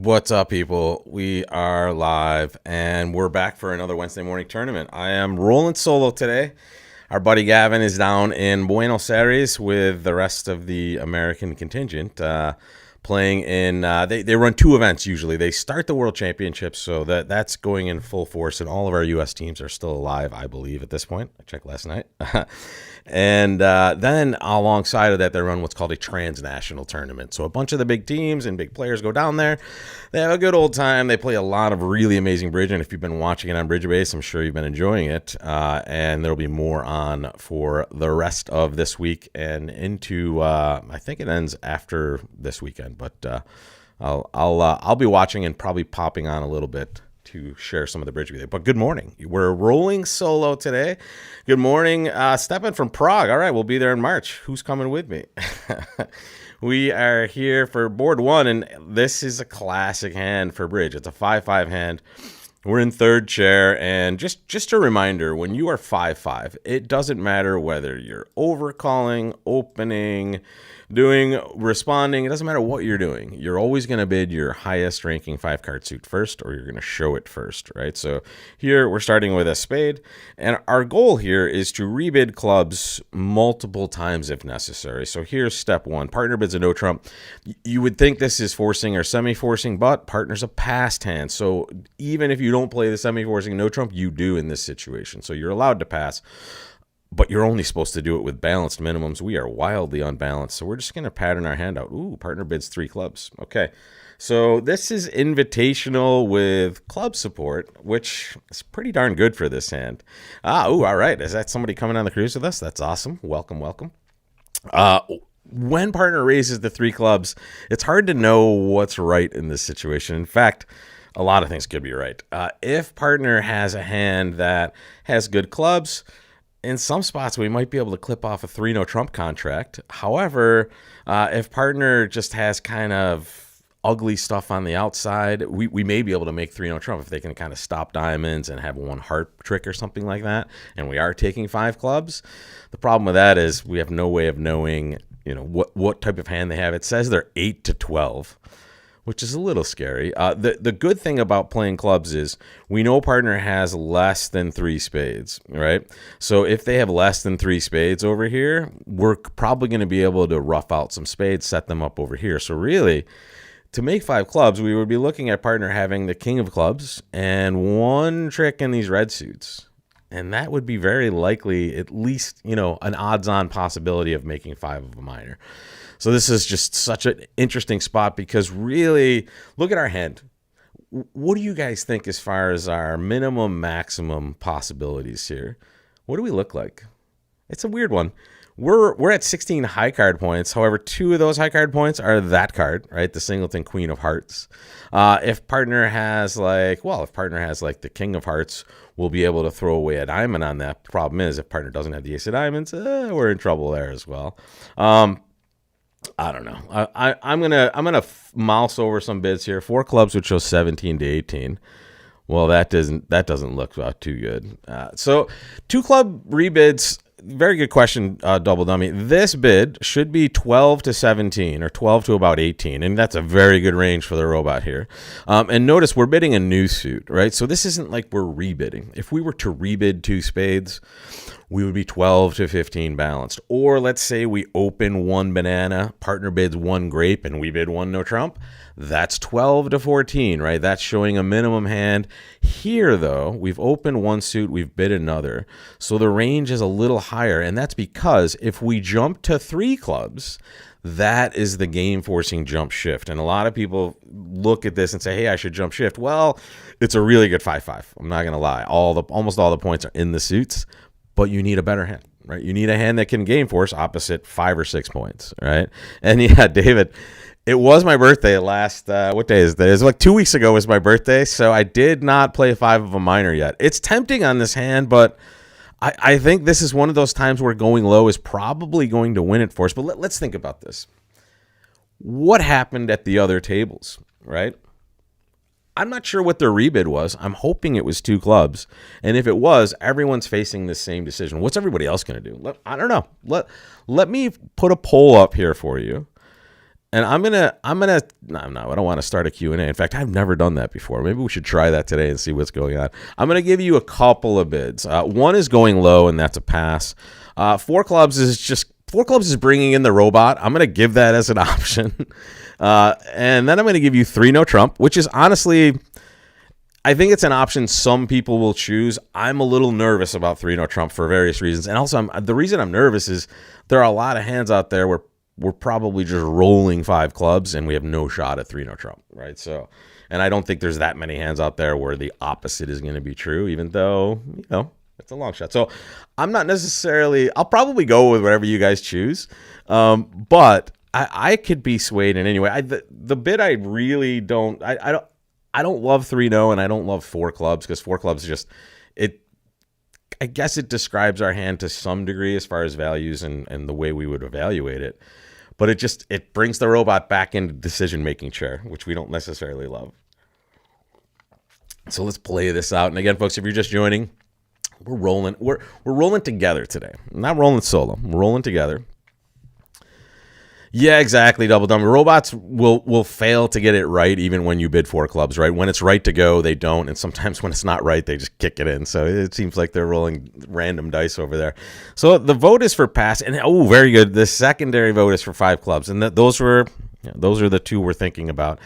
What's up, people? We are live and we're back for another Wednesday morning tournament. I am rolling solo today. Our buddy Gavin is down in Buenos Aires with the rest of the American contingent, playing in. They run two events usually. They start the World Championships, so that's going in full force, and all of our U.S. teams are still alive, I believe, at this point. I checked last night. And then alongside of that, they run what's called a transnational tournament. So a bunch of the big teams and big players go down there. They have a good old time. They play a lot of really amazing bridge. And if you've been watching it on Bridge Base, I'm sure you've been enjoying it. And there'll be more on for the rest of this week and into, I think it ends after this weekend. But I'll be watching and probably popping on a little bit to share some of the bridge with you. But good morning. We're rolling solo today. Good morning. Stepping from Prague. All right, we'll be there in March. Who's coming with me? We are here for board one, and this is a classic hand for bridge. It's a 5-5 hand. We're in third chair, and just a reminder, when you are 5-5, it doesn't matter whether you're overcalling, opening, responding. It doesn't matter what you're doing. You're always going to bid your highest ranking 5-card suit first, or you're going to show it first, right? So here we're starting with a spade, and our goal here is to rebid clubs multiple times if necessary. So here's step one. Partner bids a no trump. You would think this is forcing or semi-forcing, but partner's a passed hand. So even if you don't play the semi-forcing no trump, you do in this situation. So you're allowed to pass. But you're only supposed to do it with balanced minimums. We are wildly unbalanced, so we're just going to pattern our hand out. Ooh, partner bids 3 clubs. Okay, so this is invitational with club support, which is pretty darn good for this hand. All right. Is that somebody coming on the cruise with us? That's awesome. Welcome, welcome. When partner raises the 3 clubs, it's hard to know what's right in this situation. In fact, a lot of things could be right. If partner has a hand that has good clubs, in some spots, we might be able to clip off a 3 no trump contract. However, if partner just has kind of ugly stuff on the outside, we may be able to make 3 no trump if they can kind of stop diamonds and have 1 heart trick or something like that. And we are taking 5 clubs. The problem with that is we have no way of knowing, what type of hand they have. It says they're 8 to 12. Which is a little scary. The good thing about playing clubs is we know partner has less than 3 spades, right? So if they have less than 3 spades over here, we're probably going to be able to rough out some spades, set them up over here. So really, to make 5 clubs, we would be looking at partner having the king of clubs and 1 trick in these red suits. And that would be very likely at least, an odds-on possibility of making 5 of a minor. So this is just such an interesting spot because really, look at our hand. What do you guys think as far as our minimum, maximum possibilities here? What do we look like? It's a weird one. We're at 16 high card points. However, 2 of those high card points are that card, right? The singleton queen of hearts. If partner has the king of hearts, we'll be able to throw away a diamond on that. Problem is, if partner doesn't have the ace of diamonds, we're in trouble there as well. I don't know. I'm gonna mouse over some bids here. 4 clubs would show 17 to 18. Well, that doesn't look too good. So 2 club rebids. Very good question, Double Dummy. This bid should be 12 to 17 or 12 to about 18, and that's a very good range for the robot here. And notice we're bidding a new suit, right? So this isn't like we're rebidding. If we were to rebid 2 spades, we would be 12 to 15 balanced. Or let's say we open 1 banana, partner bids 1 grape, and we bid 1 no trump. That's 12 to 14, right? That's showing a minimum hand. Here, though, we've opened 1 suit, we've bid another. So the range is a little higher, and that's because if we jump to 3 clubs, that is the game-forcing jump shift. And a lot of people look at this and say, hey, I should jump shift. Well, it's a really good 5-5. I'm not going to lie. Almost all the points are in the suits, but you need a better hand, right? You need a hand that can game force opposite 5 or 6 points, right? And yeah, David, it was my birthday last, what day is this? It was like 2 weeks ago was my birthday, so I did not play 5 of a minor yet. It's tempting on this hand, but I think this is one of those times where going low is probably going to win it for us. But let's think about this. What happened at the other tables, right? I'm not sure what their rebid was. I'm hoping it was 2 clubs. And if it was, everyone's facing the same decision. What's everybody else going to do? I don't know. Let me put a poll up here for you. And no, I don't want to start a Q&A. In fact, I've never done that before. Maybe we should try that today and see what's going on. I'm going to give you a couple of bids. One is going low, and that's a pass. Four clubs is bringing in the robot. I'm going to give that as an option. And then I'm going to give you 3 no Trump, which is honestly, I think it's an option some people will choose. I'm a little nervous about 3 no Trump for various reasons. And also, the reason I'm nervous is there are a lot of hands out there where we're probably just rolling 5 clubs and we have no shot at 3 no Trump, right? So, and I don't think there's that many hands out there where the opposite is going to be true, even though, it's a long shot. So I'm not necessarily, I'll probably go with whatever you guys choose. But I could be swayed in any way. The bid I really don't, I don't love 3 no and I don't love 4 clubs because 4 clubs just, I guess it describes our hand to some degree as far as values and the way we would evaluate it. But it brings the robot back into decision-making chair, which we don't necessarily love. So let's play this out. And again, folks, if you're just joining, we're rolling. We're rolling together today. I'm not rolling solo. We're rolling together. Yeah, exactly. Double dummy. Robots will fail to get it right even when you bid 4 clubs, right? When it's right to go, they don't. And sometimes when it's not right, they just kick it in. So it seems like they're rolling random dice over there. So the vote is for pass. And very good. The secondary vote is for 5 clubs. And those are the 2 we're thinking about.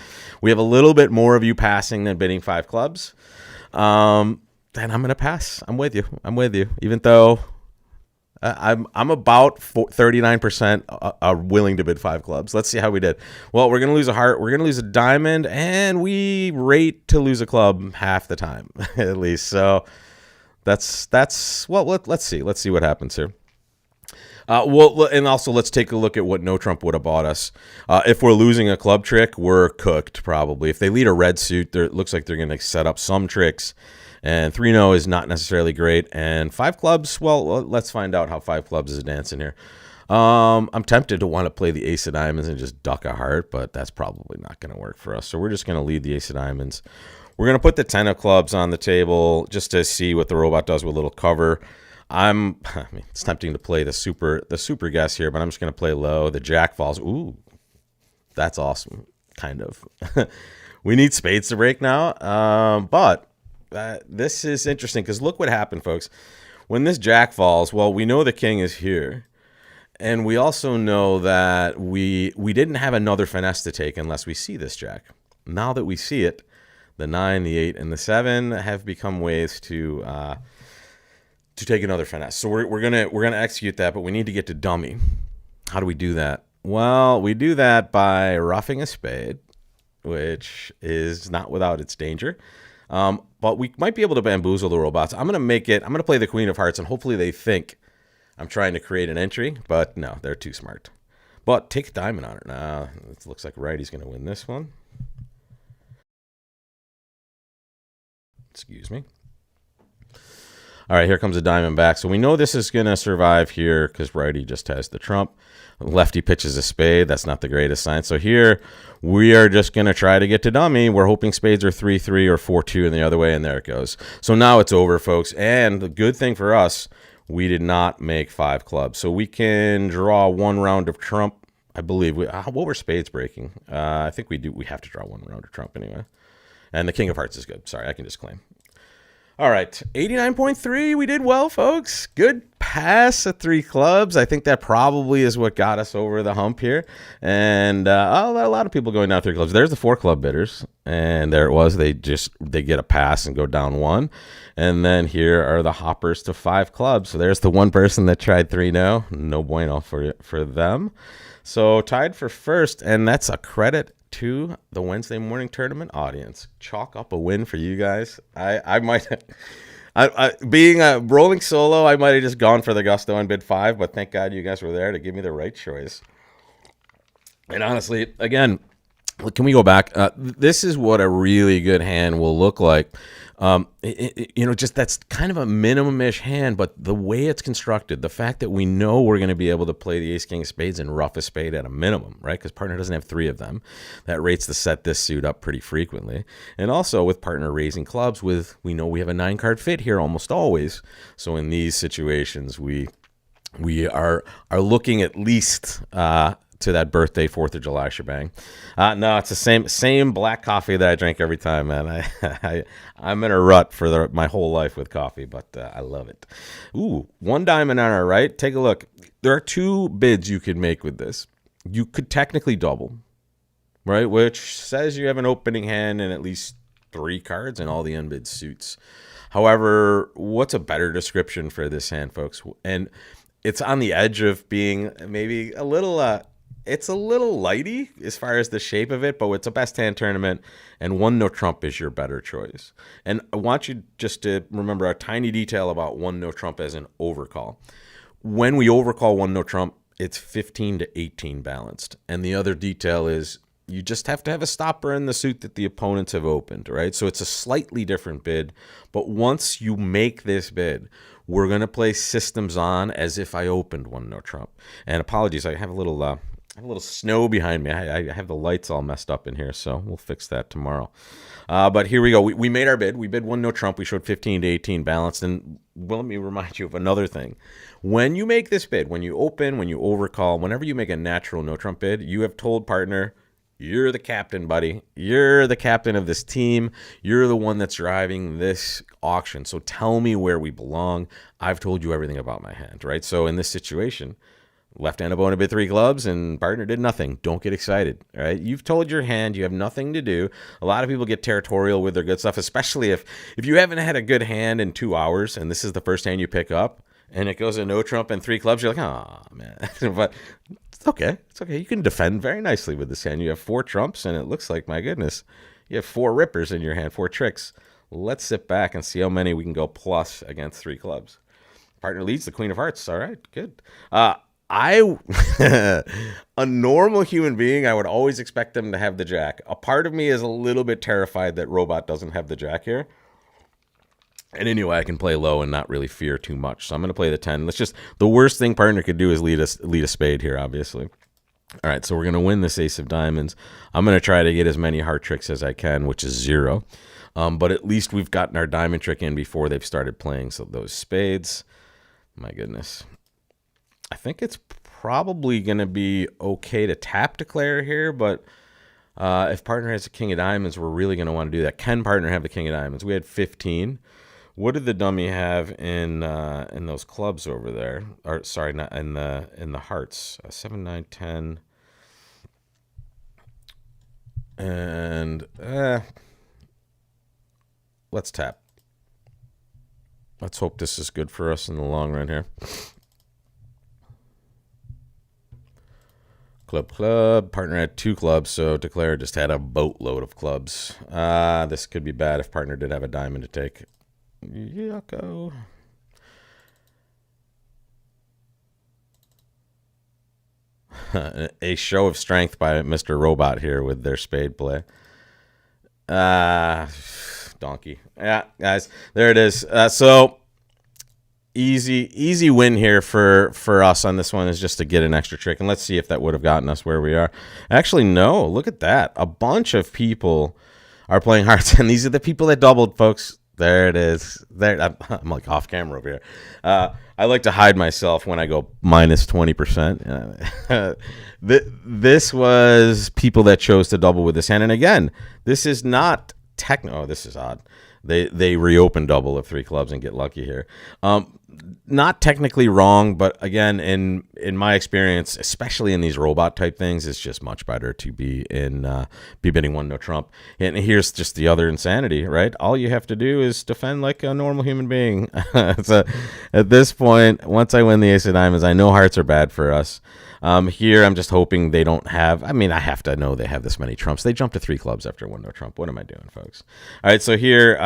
We have a little bit more of you passing than bidding 5 clubs. Then I'm going to pass. I'm with you. Even though I'm about 39% are willing to bid 5 clubs. Let's see how we did. Well, we're going to lose a heart. We're going to lose a diamond. And we rate to lose a club half the time, at least. So let's see. Let's see what happens here. And also let's take a look at what no Trump would have bought us. If we're losing a club trick, we're cooked probably. If they lead a red suit, it looks like they're going to set up some tricks. And 3 no is not necessarily great. And 5 clubs, well, let's find out how 5 clubs is dancing here. I'm tempted to want to play the ace of diamonds and just duck a heart, but that's probably not going to work for us. So we're just going to lead the ace of diamonds. We're going to put the 10 of clubs on the table just to see what the robot does with a little cover. It's tempting to play the super guess here, but I'm just going to play low. The jack falls. Ooh, that's awesome. Kind of. We need spades to break now. But this is interesting because look what happened, folks. When this jack falls, well, we know the king is here. And we also know that we didn't have another finesse to take unless we see this jack. Now that we see it, the 9, the 8, and the 7 have become ways to take another finesse. So we're gonna execute that, but we need to get to dummy. How do we do that? Well, we do that by roughing a spade, which is not without its danger. But we might be able to bamboozle the robots. I'm going to play the queen of hearts, and hopefully they think I'm trying to create an entry, but no, they're too smart. But take a diamond on it. Now, it looks like righty's going to win this one. Excuse me. All right, here comes a diamond back. So we know this is going to survive here because righty just has the trump. Lefty pitches a spade. That's not the greatest sign. So here we are just going to try to get to dummy. We're hoping spades are 3-3 or 4-2 in the other way, and there it goes. So now it's over, folks. And the good thing for us, we did not make 5 clubs. So we can draw 1 round of trump. I believe. What were spades breaking? I think we do. We have to draw 1 round of trump anyway. And the king of hearts is good. Sorry, I can just claim. All right, 89.3. We did well, folks. Good pass at 3 clubs. I think that probably is what got us over the hump here. And a lot of people going down 3 clubs. There's the 4 club bidders, and there it was. They get a pass and go down 1. And then here are the hoppers to 5 clubs. So there's the one person that tried 3 no. No bueno for them. So tied for first, and that's a credit to the Wednesday morning tournament audience. Chalk up a win for you guys. I might, being a rolling solo, I might have just gone for the gusto and bid 5, but thank God you guys were there to give me the right choice. And honestly, again, can we go back? This is what a really good hand will look like. Just that's kind of a minimum-ish hand, but the way it's constructed, the fact that we know we're going to be able to play the ace, king of spades and rough a spade at a minimum, right? Because partner doesn't have 3 of them. That rates to set this suit up pretty frequently. And also with partner raising clubs, we know we have a 9-card fit here almost always. So in these situations, we are looking at least to that birthday 4th of July shebang. No, it's the same black coffee that I drink every time, man. I'm in a rut for my whole life with coffee, but I love it. Ooh, one diamond on our right. Take a look. There are two bids you could make with this. You could technically double, right? Which says you have an opening hand and at least 3 cards and all the unbid suits. However, what's a better description for this hand, folks? And it's on the edge of being maybe a little, it's a little lighty as far as the shape of it, but it's a best hand tournament, and 1 no trump is your better choice. And I want you just to remember a tiny detail about 1 no trump as an overcall. When we overcall 1 no trump, it's 15 to 18 balanced. And the other detail is you just have to have a stopper in the suit that the opponents have opened, right? So it's a slightly different bid. But once you make this bid, we're going to play systems on as if I opened 1 no trump. And apologies, I have a little snow behind me. I have the lights all messed up in here, so we'll fix that tomorrow. But here we go. We made our bid. We bid 1 no trump. We showed 15 to 18 balanced. And well, let me remind you of another thing. When you make this bid, when you open, when you overcall, whenever you make a natural no trump bid, you have told partner, you're the captain, buddy. You're the captain of this team. You're the one that's driving this auction. So tell me where we belong. I've told you everything about my hand, right? So in this situation, left-hand opponent bid 3 clubs and partner did nothing. Don't get excited, right? You've told your hand you have nothing to do. A lot of people get territorial with their good stuff, especially if you haven't had a good hand in 2 hours and this is the first hand you pick up and it goes a no trump and 3 clubs. You're like, oh, man. But it's okay. It's okay. You can defend very nicely with this hand. You have 4 trumps and it looks like, my goodness, you have 4 rippers in your hand, 4 tricks. Let's sit back and see how many we can go plus against 3 clubs. Partner leads the queen of hearts. All right, good. A normal human being, I would always expect them to have the jack. A part of me is a little bit terrified that Robot doesn't have the jack here. And anyway, I can play low and not really fear too much. So I'm going to play the 10. The worst thing partner could do is lead a spade here, obviously. All right, so we're going to win this ace of diamonds. I'm going to try to get as many heart tricks as I can, which is 0. But at least we've gotten our diamond trick in before they've started playing. So those spades, my goodness. I think it's probably going to be okay to tap declare here, but if partner has a king of diamonds, we're really going to want to do that. Can partner have the king of diamonds? We had 15. What did the dummy have in those clubs over there? Or sorry, not in the hearts. 7, 9, 10, and let's tap. Let's hope this is good for us in the long run here. Club. Partner had 2 clubs, so declare just had a boatload of clubs. This could be bad if partner did have a diamond to take. Yucko. A show of strength by Mr. Robot here with their spade play. Donkey. Yeah, guys, there it is. So easy win here for us on this one is just to get an extra trick. And let's see if that would have gotten us where we are. Actually, no. Look at that. A bunch of people are playing hearts, and these are the people that doubled, folks. There it is. There, I'm like off camera over here. I like to hide myself when I go minus 20%. This was people that chose to double with this hand. And again, this is not techno. Oh, this is odd. They reopen double of 3 clubs and get lucky here. Not technically wrong, but again, in my experience, especially in these robot type things, it's just much better to be bidding 1 no trump. And here's just the other insanity, right? All you have to do is defend like a normal human being. So at this point, once I win the ace of diamonds, I know hearts are bad for us. Here, I'm just hoping they don't have. I mean, I have to know they have this many trumps. They jumped to 3 clubs after 1 no trump. What am I doing, folks? All right, so here,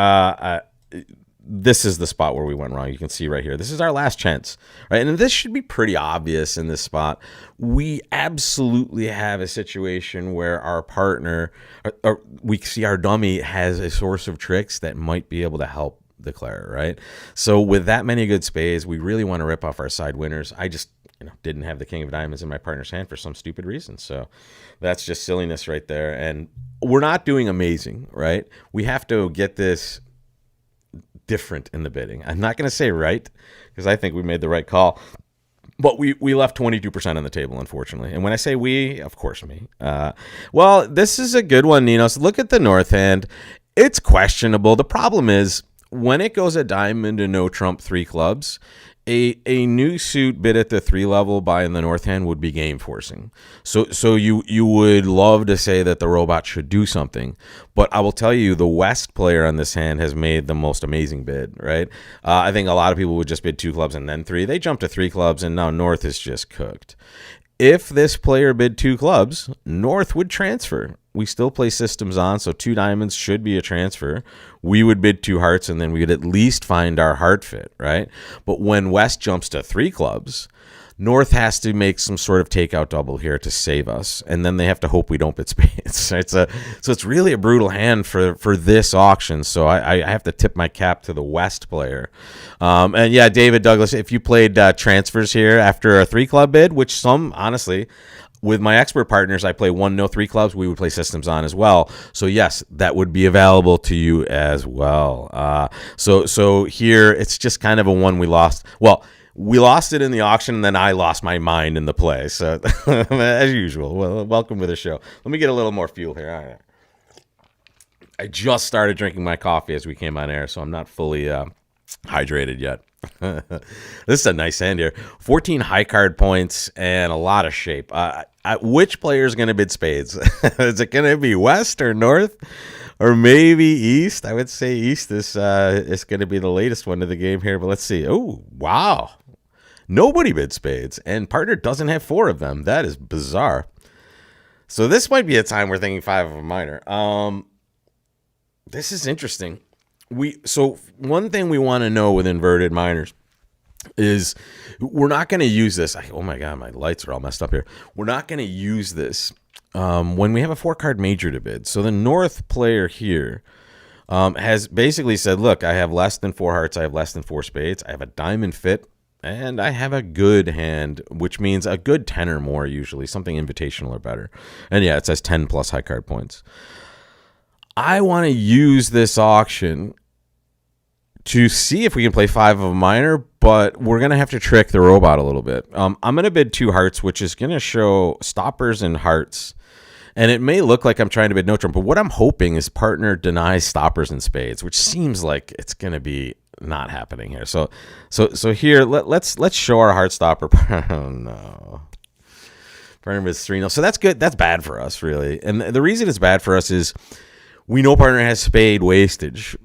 this is the spot where we went wrong. You can see right here. This is our last chance, right? And this should be pretty obvious in this spot. We absolutely have a situation where our partner, or we see our dummy has a source of tricks that might be able to help declare, right? So with that many good spades, we really want to rip off our side winners. I just didn't have the king of diamonds in my partner's hand for some stupid reason. So that's just silliness right there. And we're not doing amazing, right? We have to get this different in the bidding. I'm not going to say right, because I think we made the right call. But we left 22% on the table, unfortunately. And when I say we, of course me. Well, this is a good one, Nino. So look at the north hand. It's questionable. The problem is when it goes a diamond and no trump 3 clubs, a new suit bid at the 3 level by in the north hand would be game forcing. So you would love to say that the robot should do something, but I will tell you the west player on this hand has made the most amazing bid, right? I think a lot of people would just bid 2 clubs and then 3. They jumped to 3 clubs and now north is just cooked. If this player bid 2 clubs, north would transfer. We still play systems on, so 2 diamonds should be a transfer. We would bid 2 hearts, and then we would at least find our heart fit, right? But when west jumps to 3 clubs, north has to make some sort of takeout double here to save us, and then they have to hope we don't bid spades. Right? So it's really a brutal hand for this auction, so I have to tip my cap to the west player. And yeah, David Douglas, if you played transfers here after a 3 club bid, which some, honestly, with my expert partners, I play 1 no 3 clubs. We would play systems on as well. So yes, that would be available to you as well. So here it's just kind of a one we lost. Well, we lost it in the auction, and then I lost my mind in the play. So as usual, well, welcome to the show. Let me get a little more fuel here. All right. I just started drinking my coffee as we came on air, so I'm not fully hydrated yet. This is a nice hand here. 14 high card points and a lot of shape. Which player is going to bid spades? Is it going to be west or north or maybe east? I would say east is going to be the latest one to the game here, but let's see. Oh, wow. Nobody bid spades, and partner doesn't have 4 of them. That is bizarre. So this might be a time we're thinking 5 of a minor. This is interesting. So one thing we want to know with inverted minors is we're not going to use this. Oh my God, my lights are all messed up here. We're not going to use this when we have a 4-card major to bid. So the north player here has basically said, look, I have less than 4 hearts. I have less than 4 spades. I have a diamond fit. And I have a good hand, which means a good 10 or more usually, something invitational or better. And yeah, it says 10 plus high card points. I want to use this auction to see if we can play 5 of a minor, but we're going to have to trick the robot a little bit. I'm going to bid 2 hearts, which is going to show stoppers and hearts. And it may look like I'm trying to bid no trump, but what I'm hoping is partner denies stoppers and spades, which seems like it's going to be not happening here. So here, let's show our heart stopper. Oh no. Partner bids 3-0. So that's good. That's bad for us, really. And the reason it's bad for us is we know partner has spade wastage.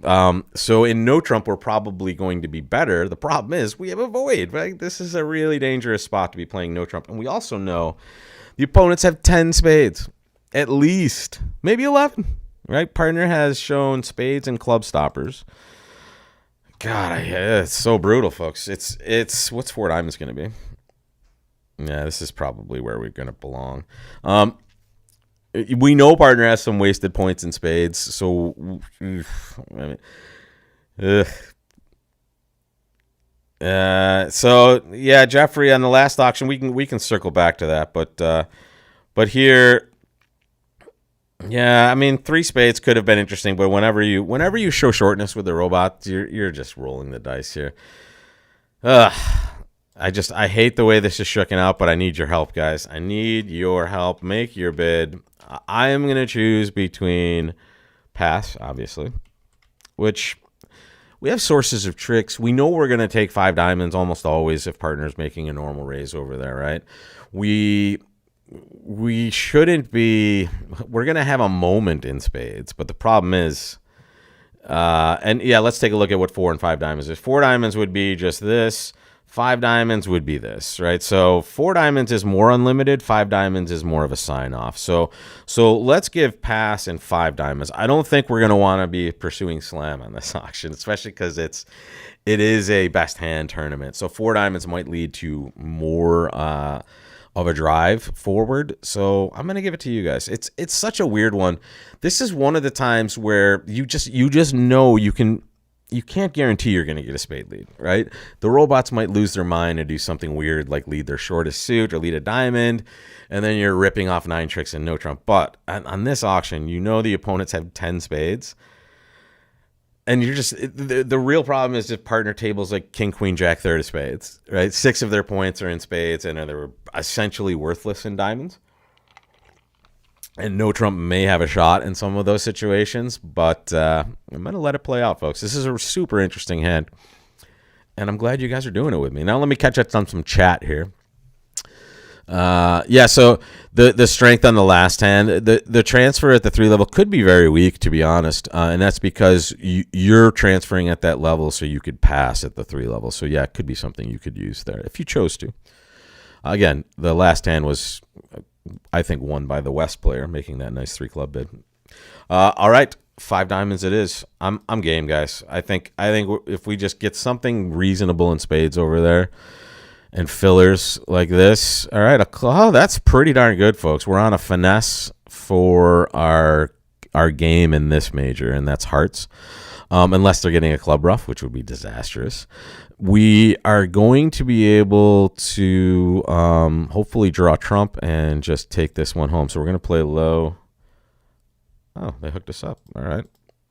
So in no trump, we're probably going to be better. The problem is we have a void, right? This is a really dangerous spot to be playing no trump. And we also know the opponents have 10 spades, at least, maybe 11, right? Partner has shown spades and club stoppers. God, it's so brutal, folks. It's what's 4 diamonds going to be? Yeah, this is probably where we're going to belong. We know partner has some wasted points in spades, so I mean, so yeah, Jeffrey, on the last auction, we can circle back to that, but here, yeah, I mean 3 spades could have been interesting, but whenever you show shortness with the robot, you're just rolling the dice here. I hate the way this is shooking out, but I need your help, guys. I need your help. Make your bid. I am going to choose between pass, obviously, which we have sources of tricks. We know we're going to take 5 diamonds almost always if partner's making a normal raise over there, right? We shouldn't be. We're going to have a moment in spades, but the problem is, and yeah, let's take a look at what 4 and 5 diamonds is. 4 diamonds would be just this. 5 diamonds would be this, right? So 4 diamonds is more unlimited. 5 diamonds is more of a sign-off. So let's give pass and 5 diamonds. I don't think we're going to want to be pursuing slam on this auction, especially because it is a best hand tournament. So 4 diamonds might lead to more of a drive forward. So I'm going to give it to you guys. It's such a weird one. This is one of the times where you just know you can't guarantee you're going to get a spade lead, right? The robots might lose their mind and do something weird like lead their shortest suit or lead a diamond, and then you're ripping off 9 tricks and no trump. But on this auction, you know the opponents have 10 spades. And you're just the real problem is just partner tables like king, queen, jack, third of spades, right? 6 of their points are in spades, and they're essentially worthless in diamonds. And no trump may have a shot in some of those situations, but I'm gonna let it play out, folks. This is a super interesting hand, and I'm glad you guys are doing it with me. Now let me catch up on some chat here. So the strength on the last hand, the transfer at the 3 level could be very weak, to be honest, and that's because you're transferring at that level so you could pass at the 3 level. So yeah, it could be something you could use there if you chose to. Again, the last hand was, I think, won by the West player, making that nice 3 club bid. All right, 5 diamonds it is. I'm game, guys. I think if we just get something reasonable in spades over there, and fillers like this. All right, that's pretty darn good, folks. We're on a finesse for our game in this major, and that's hearts. Unless they're getting a club ruff, which would be disastrous. We are going to be able to hopefully draw trump and just take this one home. So we're going to play low. Oh, they hooked us up. All right.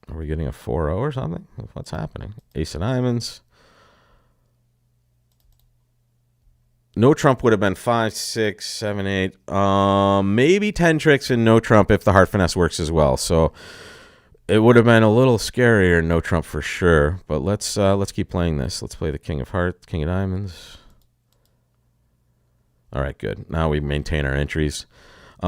Are we getting a 4-0 or something? What's happening? Ace of diamonds. No trump would have been 5, 6, 7, 8, maybe 10 tricks and no trump if the heart finesse works as well. So it would have been a little scarier, no trump for sure. But let's keep playing this. Let's play the king of hearts, king of diamonds. All right, good. Now we maintain our entries. We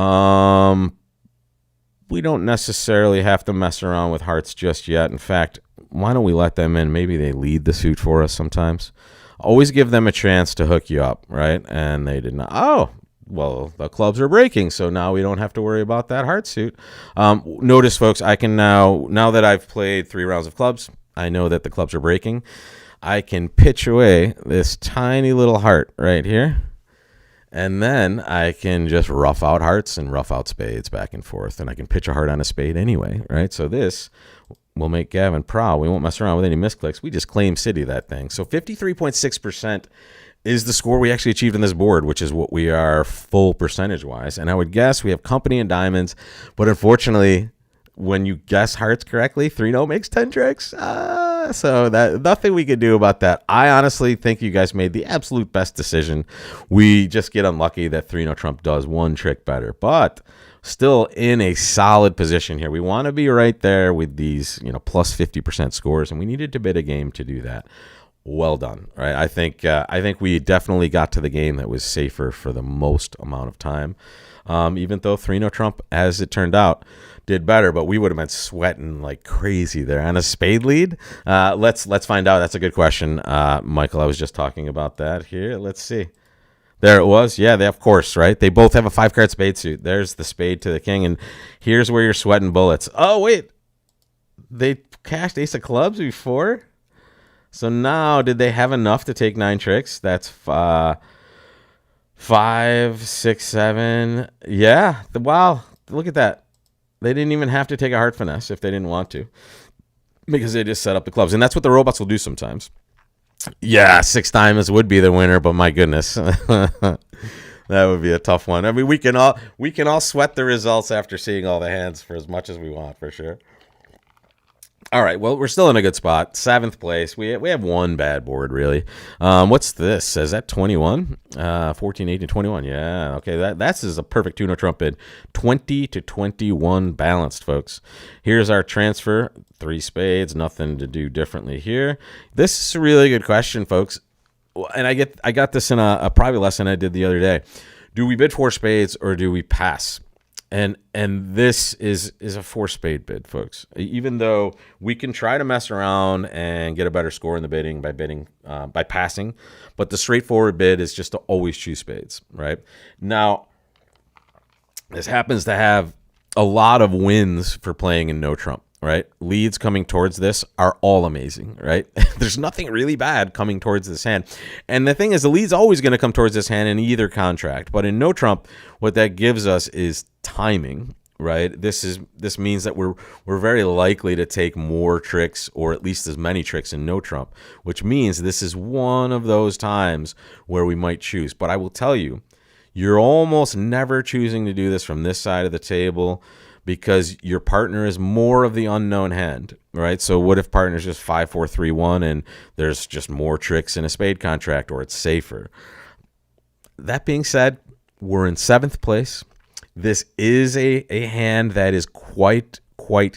don't necessarily have to mess around with hearts just yet. In fact, why don't we let them in? Maybe they lead the suit for us sometimes. Always give them a chance to hook you up, right? And they did not. Oh, well, the clubs are breaking, so now we don't have to worry about that heart suit. Notice, folks, I can now that I've played 3 rounds of clubs, I know that the clubs are breaking. I can pitch away this tiny little heart right here, and then I can just rough out hearts and rough out spades back and forth, and I can pitch a heart on a spade anyway, right? So this will make Gavin proud. We won't mess around with any misclicks. We just claim city that thing. So 53.6% is the score we actually achieved on this board, which is what we are full percentage-wise. And I would guess we have company and diamonds, but unfortunately, when you guess hearts correctly, 3-0 makes 10 tricks. So that nothing we could do about that. I honestly think you guys made the absolute best decision. We just get unlucky that 3-0 trump does 1 trick better, but still in a solid position here. We want to be right there with these, plus 50% scores, and we needed to bid a game to do that. Well done, right? I think we definitely got to the game that was safer for the most amount of time. Even though 3-0 trump, as it turned out, did better, but we would have been sweating like crazy there on a spade lead. Let's find out. That's a good question, Michael. I was just talking about that here. Let's see. There it was. Yeah, of course, right? They both have a 5-card spade suit. There's the spade to the king, and here's where you're sweating bullets. Oh, wait. They cashed ace of clubs before? So now, did they have enough to take 9 tricks? That's 5, 6, 7. Yeah. Wow. Look at that. They didn't even have to take a heart finesse if they didn't want to, because they just set up the clubs. And that's what the robots will do sometimes. Yeah, 6 diamonds would be the winner, but my goodness, that would be a tough one. I mean, we can all sweat the results after seeing all the hands for as much as we want, for sure. All right, well, we're still in a good spot. 7th place. We have one bad board, really. What's this? Is that 21? 14, 18, 21. Yeah, okay. That's a perfect 2-0 trump bid. 20 to 21 balanced, folks. Here's our transfer. 3 spades. Nothing to do differently here. This is a really good question, folks. And I got this in a private lesson I did the other day. Do we bid 4 spades or do we pass? And this is a 4-spade bid, folks. Even though we can try to mess around and get a better score in the bidding by passing, but the straightforward bid is just to always choose spades, right? Now, this happens to have a lot of wins for playing in no trump, right? Leads coming towards this are all amazing, right? There's nothing really bad coming towards this hand. And the thing is, the lead's always going to come towards this hand in either contract. But in no trump, what that gives us is timing, right? This means that we're very likely to take more tricks, or at least as many tricks in no trump, which means this is one of those times where we might choose. But I will tell you, you're almost never choosing to do this from this side of the table. because your partner is more of the unknown hand, right? So what if partner's just 5, 4, 3, 1, and there's just more tricks in a spade contract, or it's safer? That being said, we're in 7th place. This is a hand that is quite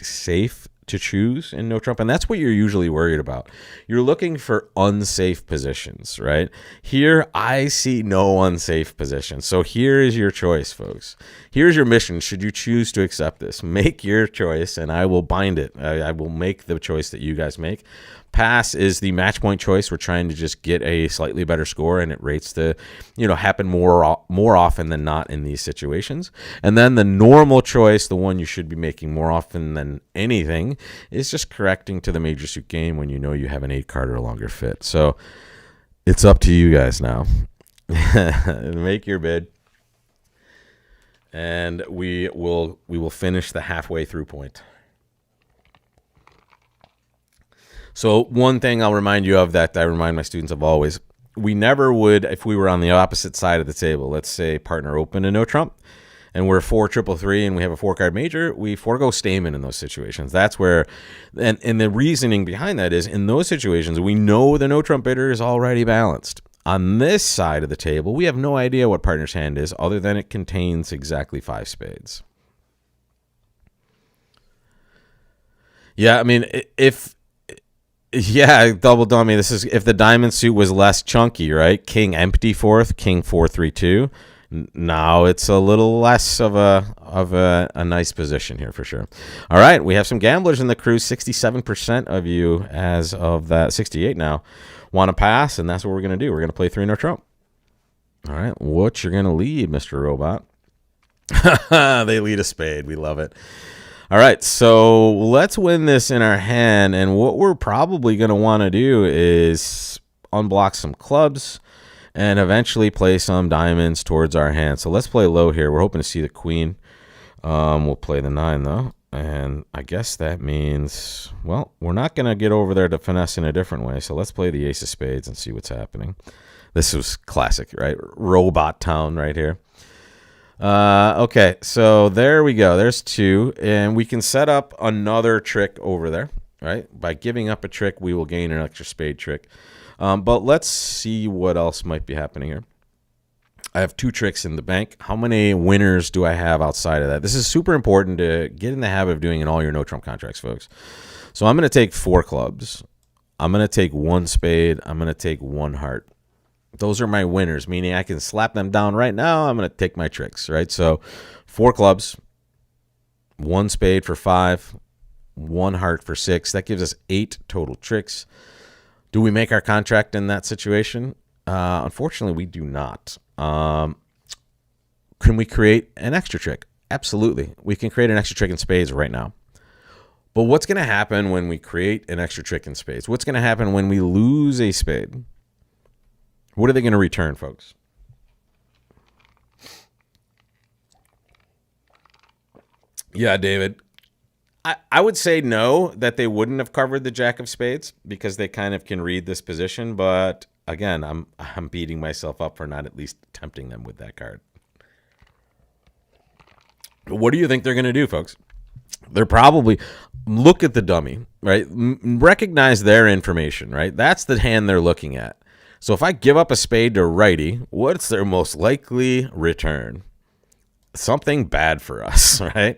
safe to choose in no trump, and that's what you're usually worried about. You're looking for unsafe positions, right? Here I see no unsafe position. So here is your choice, folks. Here's your mission. Should you choose to accept this, make your choice, and I will bind it. I will make the choice that you guys make. Pass is the match point choice. We're trying to just get a slightly better score, and it rates to, happen more often than not in these situations. And then the normal choice, the one you should be making more often than anything, is just correcting to the major suit game when you know you have an 8 card or longer fit. So it's up to you guys now. Make your bid, and we will finish the halfway through point. So one thing I'll remind you of that I remind my students of always, we never would, if we were on the opposite side of the table, let's say partner opened a no trump and we're 4-3-3 and we have a 4-card major, we forego stamen in those situations. That's where, and the reasoning behind that is, in those situations, we know the no trump bidder is already balanced. On this side of the table, we have no idea what partner's hand is other than it contains exactly 5 spades. Yeah, I mean, double dummy. This is if the diamond suit was less chunky, right? King empty 4th, king 4-3-2. Now it's a little less of a nice position here for sure. All right, we have some gamblers in the crew. 67% of you, as of that 68 now, want to pass, and that's what we're gonna do. We're gonna play 3 no trump. All right, what you're gonna lead, Mr. Robot? They lead a spade. We love it. All right, so let's win this in our hand, and what we're probably going to want to do is unblock some clubs and eventually play some diamonds towards our hand. So let's play low here. We're hoping to see the queen. We'll play the 9, though, and I guess that means, well, we're not going to get over there to finesse in a different way, so let's play the ace of spades and see what's happening. This was classic, right? Robot town right here. Okay, so there we go. There's 2, and we can set up another trick over there, right? By giving up a trick, we will gain an extra spade trick. But let's see what else might be happening here. I have 2 tricks in the bank. How many winners do I have outside of that? This is super important to get in the habit of doing in all your no trump contracts, folks. So I'm going to take 4 clubs. I'm going to take 1 spade. I'm going to take 1 heart. Those are my winners, meaning I can slap them down right now. I'm going to take my tricks, right? So 4 clubs, 1 spade for 5, 1 heart for 6. That gives us 8 total tricks. Do we make our contract in that situation? Unfortunately, we do not. Can we create an extra trick? Absolutely. We can create an extra trick in spades right now. But what's going to happen when we create an extra trick in spades? What's going to happen when we lose a spade? What are they going to return, folks? Yeah, David. I would say no, that they wouldn't have covered the jack of spades because they kind of can read this position. But again, I'm beating myself up for not at least tempting them with that card. What do you think they're going to do, folks? They're probably look at the dummy, right? Recognize their information, right? That's the hand they're looking at. So if I give up a spade to righty, what's their most likely return? Something bad for us, right?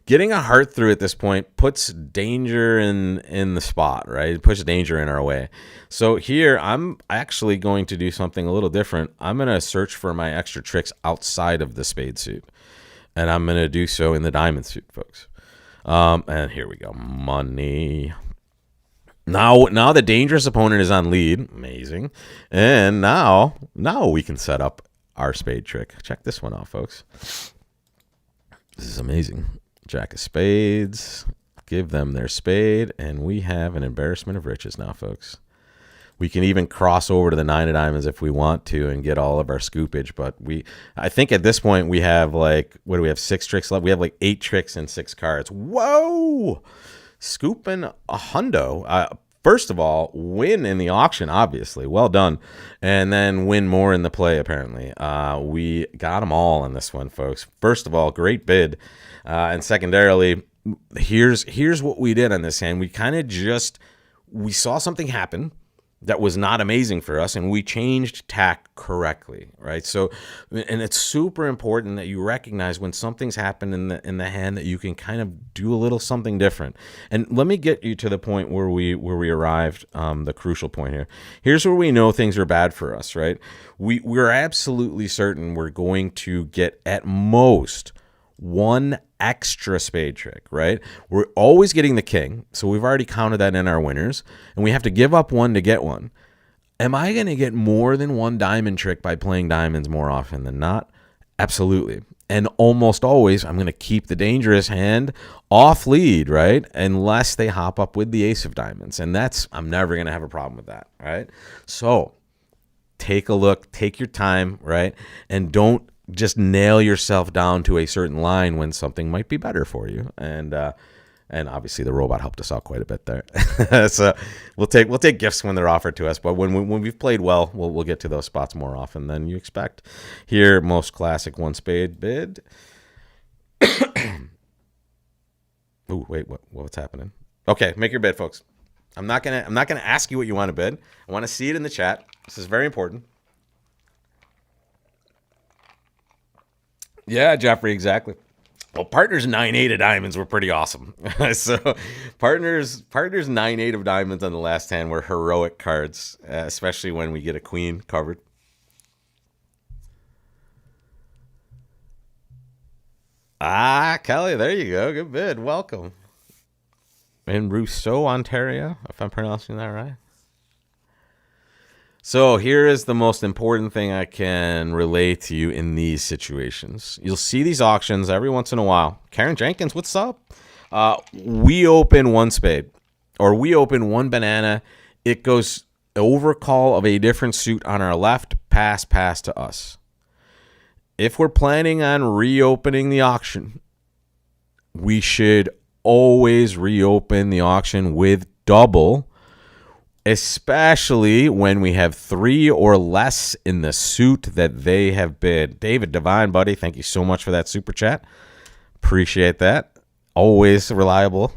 Getting a heart through at this point puts danger in the spot, right? It puts danger in our way. So here, I'm actually going to do something a little different. I'm going to search for my extra tricks outside of the spade suit. And I'm going to do so in the diamond suit, folks. And here we go. Money. Now the dangerous opponent is on lead. Amazing. And now we can set up our spade trick. Check this one out, folks. This is amazing. Jack of spades. Give them their spade. And we have an embarrassment of riches now, folks. We can even cross over to the 9 of diamonds if we want to and get all of our scoopage. But I think at this point we have what do we have? 6 tricks left. We have 8 tricks and 6 cards. Whoa! Scooping a hundo. first of all, win in the auction, obviously. Well done. And then win more in the play, apparently. We got them all in this one, folks. First of all, great bid. And secondarily, here's what we did on this hand. We kind of we saw something happen that was not amazing for us, and we changed tack correctly, right? So, and it's super important that you recognize when something's happened in the hand that you can kind of do a little something different. And let me get you to the point where we arrived, the crucial point here. Here's where we know things are bad for us, right? We're absolutely certain we're going to get at most one extra spade trick, right? We're always getting the king, so we've already counted that in our winners, and we have to give up one to get one. Am I going to get more than one diamond trick by playing diamonds more often than not? Absolutely. And almost always, I'm going to keep the dangerous hand off lead, right? Unless they hop up with the ace of diamonds, and I'm never going to have a problem with that, right? So take a look, take your time, right? And don't just nail yourself down to a certain line when something might be better for you. And obviously the robot helped us out quite a bit there. So we'll take gifts when they're offered to us, but when we've played well, we'll get to those spots more often than you expect. Here, most classic one spade bid. Ooh, wait, what's happening? Okay, make your bid, folks. I'm not gonna ask you what you want to bid. I want to see it in the chat. This is very important. Yeah, Jeffrey, exactly. Well, partners 9-8 of diamonds were pretty awesome. So partners 9-8 of diamonds on the last hand were heroic cards, especially when we get a queen covered. Kelly, there you go. Good bid. Welcome. In Rousseau, Ontario, if I'm pronouncing that right. So here is the most important thing I can relate to you in these situations. You'll see these auctions every once in a while. Karen Jenkins, what's up? We open one spade, or we open one banana. It goes overcall of a different suit on our left, pass to us. If we're planning on reopening the auction, we should always reopen the auction with double, especially when we have 3 or less in the suit that they have bid. David Devine, buddy, thank you so much for that super chat. Appreciate that. Always reliable.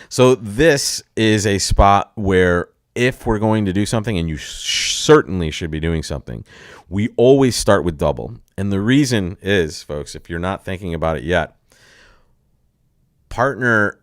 So this is a spot where if we're going to do something, and you certainly should be doing something, we always start with double. And the reason is, folks, if you're not thinking about it yet, partner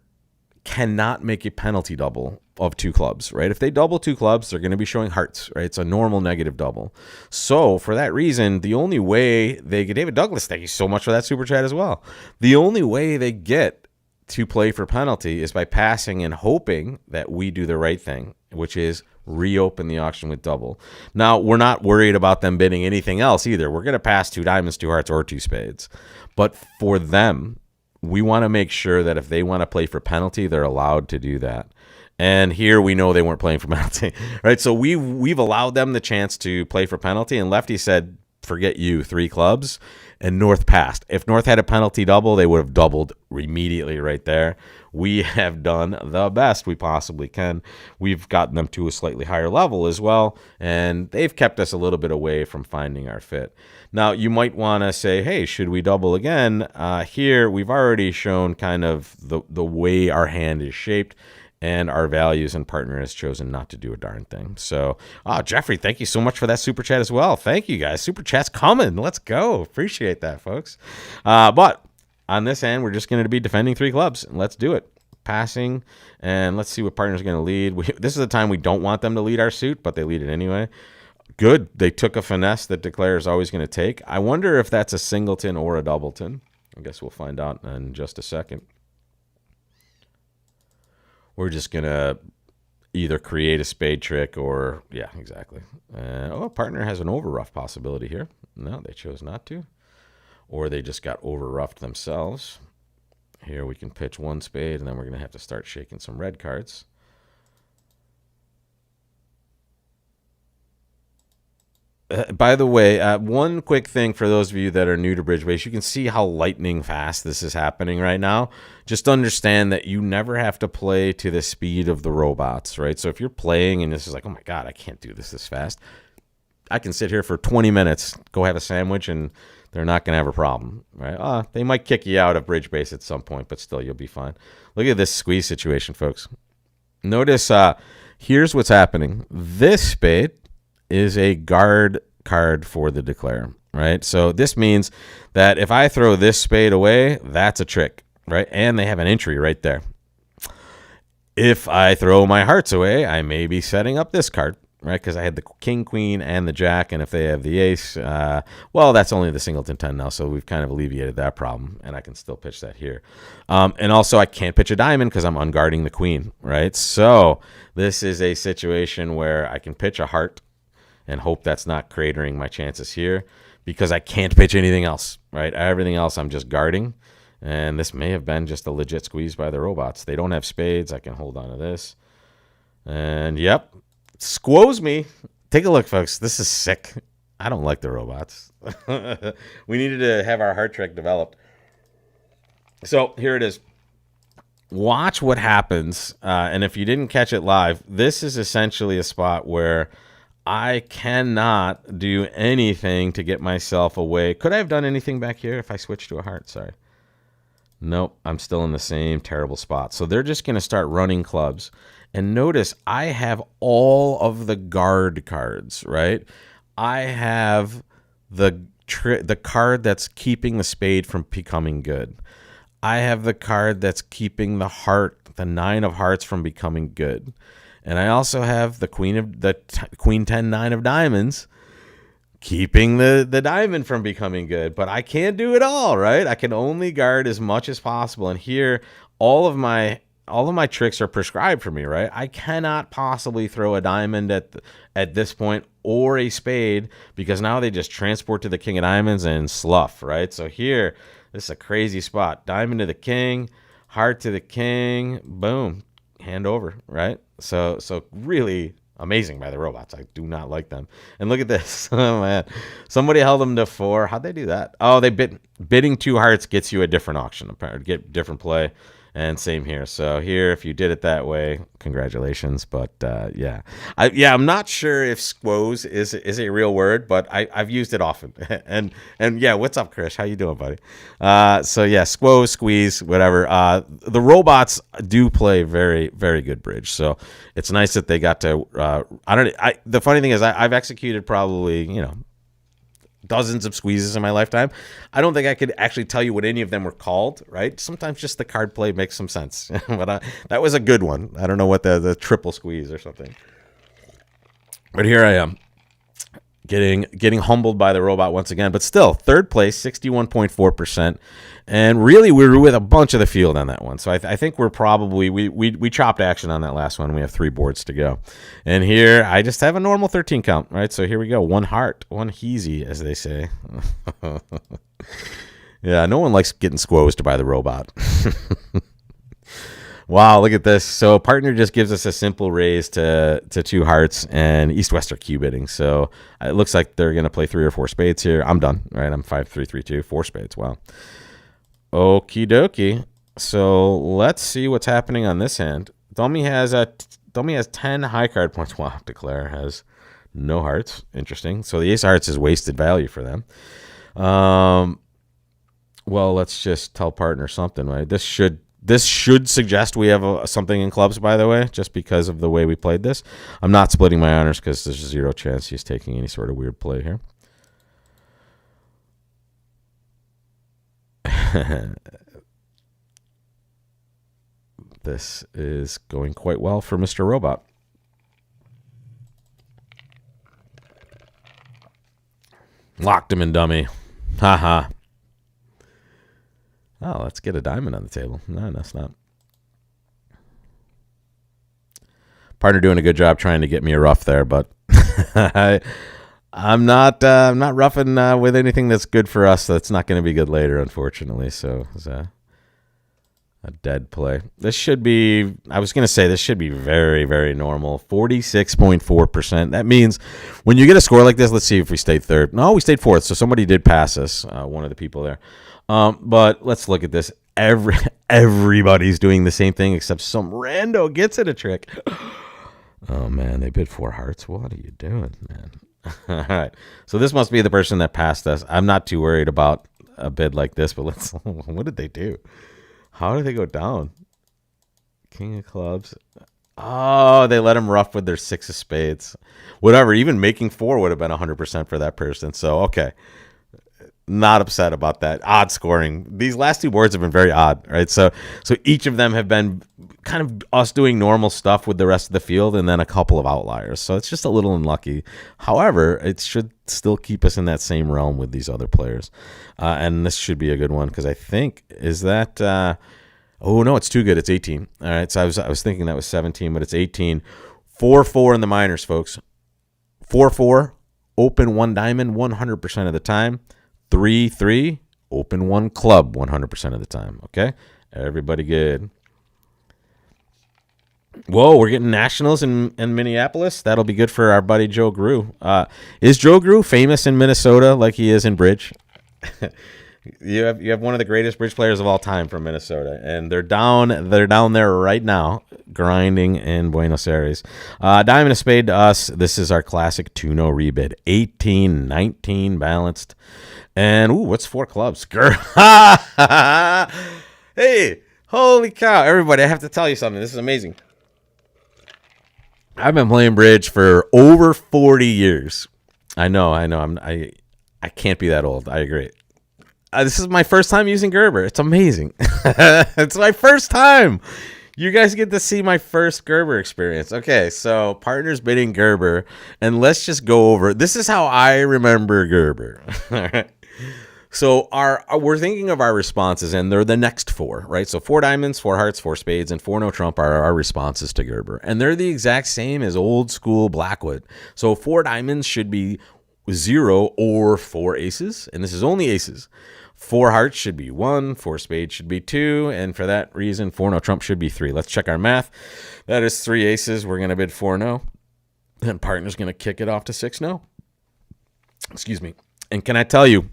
cannot make a penalty double of 2 clubs, right? If they double 2 clubs, they're going to be showing hearts, right? It's a normal negative double. So for that reason, the only way they get, David Douglas, thank you so much for that super chat as well. The only way they get to play for penalty is by passing and hoping that we do the right thing, which is reopen the auction with double. Now, we're not worried about them bidding anything else either. We're going to pass 2 diamonds, 2 hearts, or 2 spades. But for them, we want to make sure that if they want to play for penalty, they're allowed to do that. And here we know they weren't playing for penalty, right? So we've allowed them the chance to play for penalty, and Lefty said, forget you, 3 clubs, and North passed. If North had a penalty double, they would have doubled immediately right there. We have done the best we possibly can. We've gotten them to a slightly higher level as well, and they've kept us a little bit away from finding our fit. Now, you might want to say, hey, should we double again? Here, we've already shown kind of the way our hand is shaped, and our values, and partner has chosen not to do a darn thing. So, Jeffrey, thank you so much for that super chat as well. Thank you, guys. Super chat's coming. Let's go. Appreciate that, folks. But on this end, we're just going to be defending 3 clubs. And let's do it. Passing, and let's see what partner's going to lead. This is the time we don't want them to lead our suit, but they lead it anyway. Good. They took a finesse that declare is always going to take. I wonder if that's a singleton or a doubleton. I guess we'll find out in just a second. We're just going to either create a spade trick or, yeah, exactly. Partner has an over-rough possibility here. No, they chose not to. Or they just got over-roughed themselves. Here we can pitch 1 spade, and then we're going to have to start shaking some red cards. By the way, one quick thing for those of you that are new to bridge base, you can see how lightning fast this is happening right now. Just understand that you never have to play to the speed of the robots, right? So if you're playing and this is like, oh my God, I can't do this fast. I can sit here for 20 minutes, go have a sandwich, and they're not going to have a problem, right? They might kick you out of bridge base at some point, but still, you'll be fine. Look at this squeeze situation, folks. Notice here's what's happening. This spade is a guard card for the declare, right? So this means that if I throw this spade away, that's a trick, right? And they have an entry right there. If I throw my hearts away, I may be setting up this card, right? Because I had the king, queen, and the jack, and if they have the ace, well, that's only the singleton 10 now, so we've kind of alleviated that problem, and I can still pitch that here. And also, I can't pitch a diamond because I'm unguarding the queen, right? So this is a situation where I can pitch a heart and hope that's not cratering my chances here because I can't pitch anything else, right? Everything else I'm just guarding, and this may have been just a legit squeeze by the robots. They don't have spades. I can hold on to this. And, yep, squoze me. Take a look, folks. This is sick. I don't like the robots. We needed to have our heart trick developed. So here it is. Watch what happens. And if you didn't catch it live, this is essentially a spot where I cannot do anything to get myself away. Could I have done anything back here if I switched to a heart? Sorry. Nope, I'm still in the same terrible spot. So they're just going to start running clubs. And notice I have all of the guard cards, right? I have the card that's keeping the spade from becoming good. I have the card that's keeping the heart, the 9 of hearts, from becoming good. And I also have the queen 10 9 of diamonds keeping the diamond from becoming good. But I can't do it all, right? I can only guard as much as possible. And here, all of my tricks are prescribed for me, right? I cannot possibly throw a diamond at this point or a spade because now they just transport to the king of diamonds and slough, right? So here, this is a crazy spot. Diamond to the king, heart to the king, boom, hand over, right? So really amazing by the robots. I do not like them. And look at this. Oh, man. Somebody held them to 4. How'd they do that? Oh, bidding 2 hearts gets you a different auction, get different play. And same here. So here, if you did it that way, congratulations. But yeah, I'm not sure if squoze is a real word, but I've used it often. and yeah, what's up, Chris? How you doing, buddy? So yeah, squoze, squeeze, whatever. The robots do play very, very good bridge. So it's nice that they got to. The funny thing is, I've executed probably dozens of squeezes in my lifetime. I don't think I could actually tell you what any of them were called, right? Sometimes just the card play makes some sense. But that was a good one. I don't know what the triple squeeze or something. But here I am, getting humbled by the robot once again. But still, third place, 61.4%. And really, we were with a bunch of the field on that one. So I think we're probably, we chopped action on that last one. We have 3 boards to go. And here, I just have a normal 13 count, right? So here we go. 1 heart, 1 heezy, as they say. Yeah, no one likes getting squozed by the robot. Wow, look at this. So partner just gives us a simple raise to 2 hearts, and East-West are Q-bidding. So it looks like they're going to play 3 or 4 spades here. I'm done, right? I'm 5-3-3-2, 4 spades. Wow. Okie dokie. So let's see what's happening on this hand. Dummy has 10 high card points. Wow, Declare has no hearts. Interesting. So the ace of hearts is wasted value for them. Well, let's just tell partner something, right? This should suggest we have something in clubs, by the way, just because of the way we played this. I'm not splitting my honors because there's 0 chance he's taking any sort of weird play here. This is going quite well for Mr. Robot. Locked him in dummy. Haha. Oh, let's get a diamond on the table. No, that's not. Partner doing a good job trying to get me a rough there, but I'm not roughing with anything that's good for us. That's not going to be good later, unfortunately. So A dead play. This should be, I was going to say, this should be very, very normal. 46.4%. That means when you get a score like this, let's see if we stayed third. No, we stayed fourth. So somebody did pass us, one of the people there. But let's look at this. Everybody's doing the same thing except some rando gets it a trick. Oh, man, they bid 4 hearts. What are you doing, man? All right. So this must be the person that passed us. I'm not too worried about a bid like this, but let's, what did they do? How did they go down? King of clubs. Oh, they let him rough with their 6 of spades. Whatever. Even making 4 would have been 100% for that person. So, okay. Not upset about that. Odd scoring. These last 2 boards have been very odd, right? So each of them have been kind of us doing normal stuff with the rest of the field and then a couple of outliers. So it's just a little unlucky. However, it should still keep us in that same realm with these other players. And this should be a good one because I think, is that... oh, no, it's too good. It's 18. All right, so I was thinking that was 17, but it's 18. 4-4 in the minors, folks. 4-4, open 1 diamond 100% of the time. 3-3, open 1 club 100% of the time. Okay? Everybody good. Whoa, we're getting nationals in Minneapolis. That'll be good for our buddy Joe Grew. Is Joe Grew famous in Minnesota like he is in bridge? You have one of the greatest bridge players of all time from Minnesota, and they're down there right now, grinding in Buenos Aires. Diamond of spade to us. This is our classic 2-0 rebid. 18-19 balanced. And, ooh, what's 4 clubs? Hey, holy cow. Everybody, I have to tell you something. This is amazing. I've been playing bridge for over 40 years. I know. I can't be that old. I agree. This is my first time using Gerber. It's amazing. It's my first time. You guys get to see my first Gerber experience. Okay, so partners bidding Gerber, and let's just go over. This is how I remember Gerber. All right. So we're thinking of our responses, and they're the next 4, right? So 4 diamonds, 4 hearts, 4 spades, and 4 no trump are our responses to Gerber, and they're the exact same as old school Blackwood. So 4 diamonds should be 0 or 4 aces, and this is only aces. 4 hearts should be 1, 4 spades should be 2, and for that reason, 4 no trump should be 3. Let's check our math. That is 3 aces. We're going to bid 4 no, and partner's going to kick it off to 6 no. Excuse me. And can I tell you,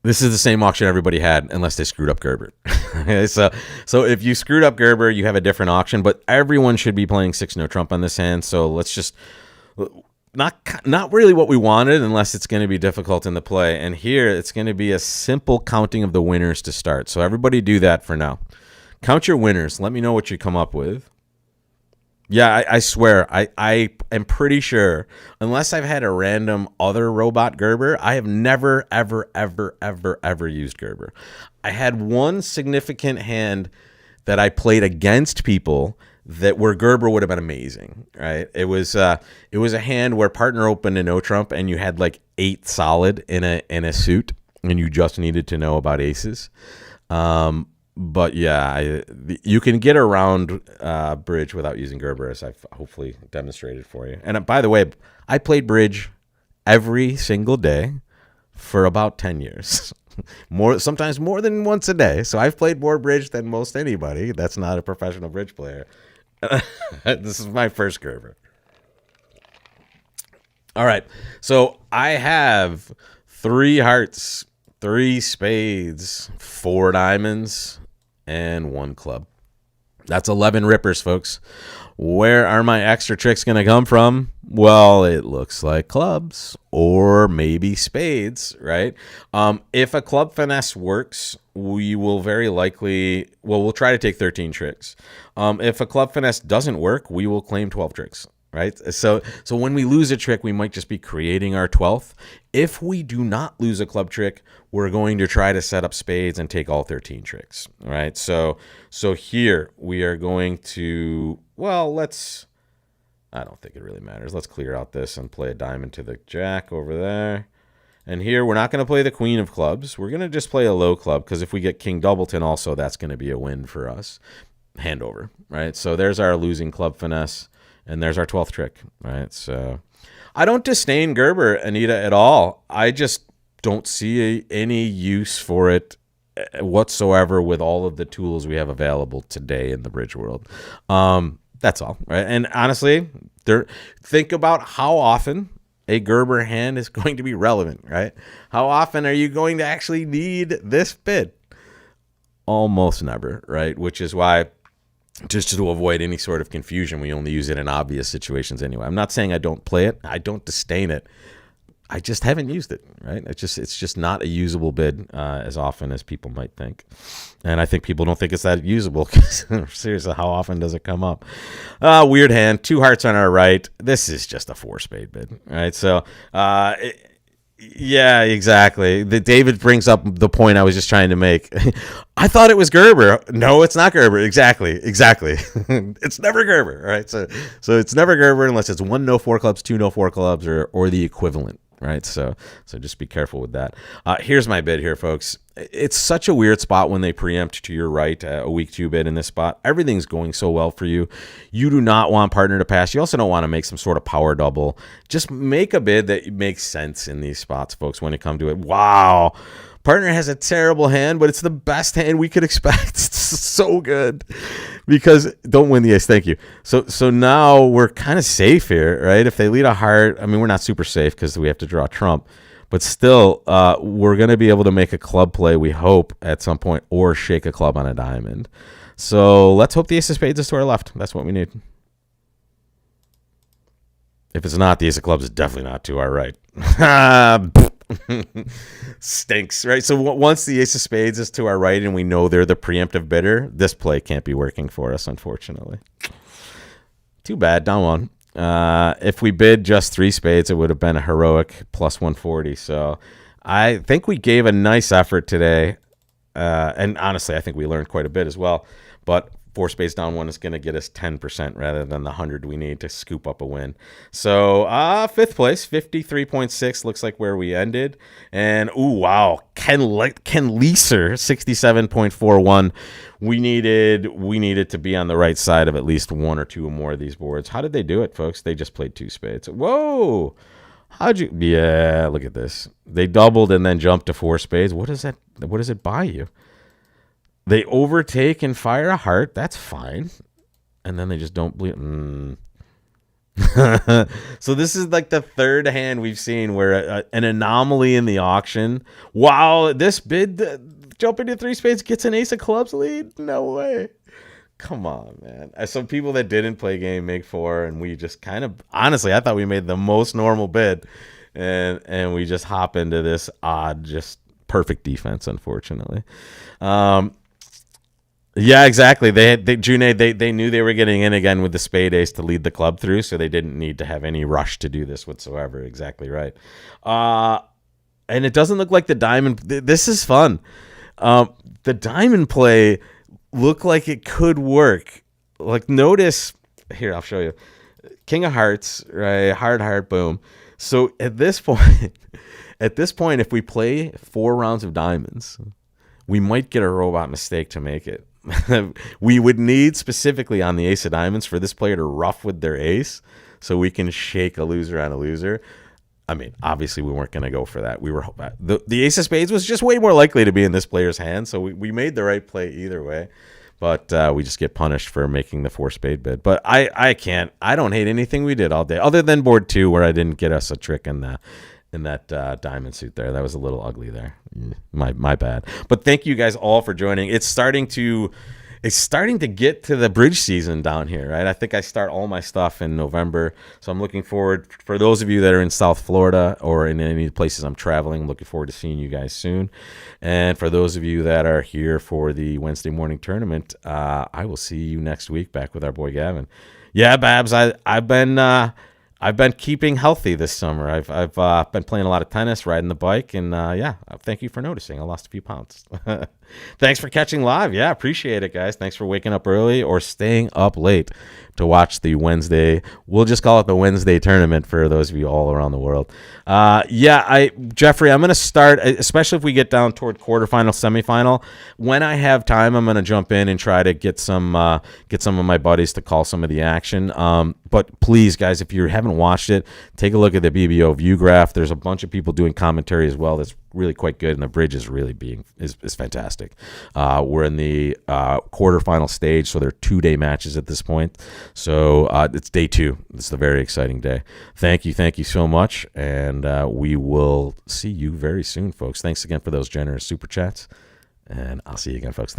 this is the same auction everybody had, unless they screwed up Gerber. Okay, so if you screwed up Gerber, you have a different auction, but everyone should be playing 6 no trump on this hand. So let's just... Not really what we wanted, unless it's going to be difficult in the play. And here, it's going to be a simple counting of the winners to start. So everybody do that for now. Count your winners. Let me know what you come up with. Yeah, I swear, I am pretty sure, unless I've had a random other robot Gerber, I have never, ever used Gerber. I had one significant hand that I played against people that where Gerber would have been amazing, right? It was a hand where partner opened a no trump and you had like 8 solid in a suit and you just needed to know about aces. But yeah, you can get around bridge without using Gerber, as I've hopefully demonstrated for you. And by the way, I played bridge every single day for about 10 years. Sometimes more than once a day. So I've played more bridge than most anybody that's not a professional bridge player. This is my first Gerber. All right. So I have 3 hearts, 3 spades, 4 diamonds, and 1 club. That's 11 rippers, folks. Where are my extra tricks going to come from? Well, it looks like clubs or maybe spades, right? If a club finesse works, we will very likely, we'll try to take 13 tricks. If a club finesse doesn't work, we will claim 12 tricks, right? So when we lose a trick, we might just be creating our 12th. If we do not lose a club trick, we're going to try to set up spades and take all 13 tricks, right? So here we are going to, well, I don't think it really matters. Let's clear out this and play a diamond to the jack over there. And here we're not going to play the queen of clubs. We're going to just play a low club because if we get king doubleton also, that's going to be a win for us. Hand over, right? So there's our losing club finesse, and there's our 12th trick, right? So I don't disdain Gerber, Anita, at all. I just don't see any use for it whatsoever with all of the tools we have available today in the bridge world. That's all, right? And honestly, think about how often a Gerber hand is going to be relevant, right? How often are you going to actually need this bid? Almost never, right? Which is why, just to avoid any sort of confusion, we only use it in obvious situations anyway. I'm not saying I don't play it. I don't disdain it. I just haven't used it, right? It's just not a usable bid as often as people might think. And I think people don't think it's that usable because seriously, how often does it come up? Weird hand, 2 hearts on our right. This is just a 4-spade bid, right? So, yeah, exactly. David brings up the point I was just trying to make. I thought it was Gerber. No, it's not Gerber. Exactly. It's never Gerber, right? So it's never Gerber unless it's 1 no 4 clubs, 2 no 4 clubs, or the equivalent. Right, so just be careful with that. Here's my bid here, folks. It's such a weird spot when they preempt to your right, a week 2 bid in this spot. Everything's going so well for you. You do not want partner to pass. You also don't want to make some sort of power double. Just make a bid that makes sense in these spots, folks, when it comes to it. Wow. Partner has a terrible hand, but it's the best hand we could expect. It's so good because don't win the ace. Thank you. So now we're kind of safe here, right? If they lead a heart, I mean, we're not super safe because we have to draw trump, but still, we're going to be able to make a club play, we hope, at some point, or shake a club on a diamond. So let's hope the ace of spades is to our left. That's what we need. If it's not, the ace of clubs is definitely not to our right. Stinks, right? So once the ace of spades is to our right and we know they're the preemptive bidder, this play can't be working for us, unfortunately. Too bad, down 1. If we bid just 3 spades, it would have been a heroic plus 140. So I think we gave a nice effort today. And honestly, I think we learned quite a bit as well. But 4 spades down 1 is going to get us 10% rather than the 100 we need to scoop up a win. So 5th place, 53.6 looks like where we ended. And ooh, wow, Ken Leeser, 67.41. We needed to be on the right side of at least 1 or 2 more of these boards. How did they do it, folks? They just played 2 spades. Whoa. Yeah, look at this. They doubled and then jumped to 4 spades. What does it buy you? They overtake and fire a heart. That's fine. And then they just don't bleed. So this is like the 3rd hand we've seen where an anomaly in the auction. Wow, this bid jumping to 3 spades gets an ace of clubs lead? No way. Come on, man. Some people that didn't play game make 4, and we just kind of, honestly, I thought we made the most normal bid. And we just hop into this odd, just perfect defense, unfortunately. Yeah, exactly. They knew they were getting in again with the spade ace to lead the club through, so they didn't need to have any rush to do this whatsoever. Exactly right. And it doesn't look like the diamond. This is fun. The diamond play looked like it could work. Like, notice here, I'll show you. King of hearts, right? Heart, boom. So at this point, if we play 4 rounds of diamonds, we might get a robot mistake to make it. We would need specifically on the ace of diamonds for this player to rough with their ace so we can shake a loser on a loser. I mean, obviously we weren't going to go for that. We were the ace of spades was just way more likely to be in this player's hand, so we made the right play either way. But we just get punished for making the 4 spade bid. But I don't hate anything we did all day other than board 2 where I didn't get us a trick in that diamond suit there. That was a little ugly there. My bad. But thank you guys all for joining. It's starting to get to the bridge season down here, right? I think I start all my stuff in November. So I'm looking forward, for those of you that are in South Florida or in any places I'm traveling, I'm looking forward to seeing you guys soon. And for those of you that are here for the Wednesday morning tournament, I will see you next week back with our boy Gavin. Yeah, Babs, I've been keeping healthy this summer. I've been playing a lot of tennis, riding the bike, and thank you for noticing. I lost a few pounds. Thanks for catching live. Yeah, appreciate it, guys. Thanks for waking up early or staying up late to watch the Wednesday. We'll just call it the Wednesday tournament for those of you all around the world. Jeffrey, I'm going to start, especially if we get down toward quarterfinal, semifinal. When I have time, I'm going to jump in and try to get some of my buddies to call some of the action. But please, guys, if you haven't watched it, take a look at the BBO view graph. There's a bunch of people doing commentary as well. That's really quite good, and the bridge is really is fantastic. We're in the quarterfinal stage, so they're 2-day matches at this point. So it's day 2. It's a very exciting day. Thank you so much, and we will see you very soon, folks. Thanks again for those generous super chats, and I'll see you again, folks.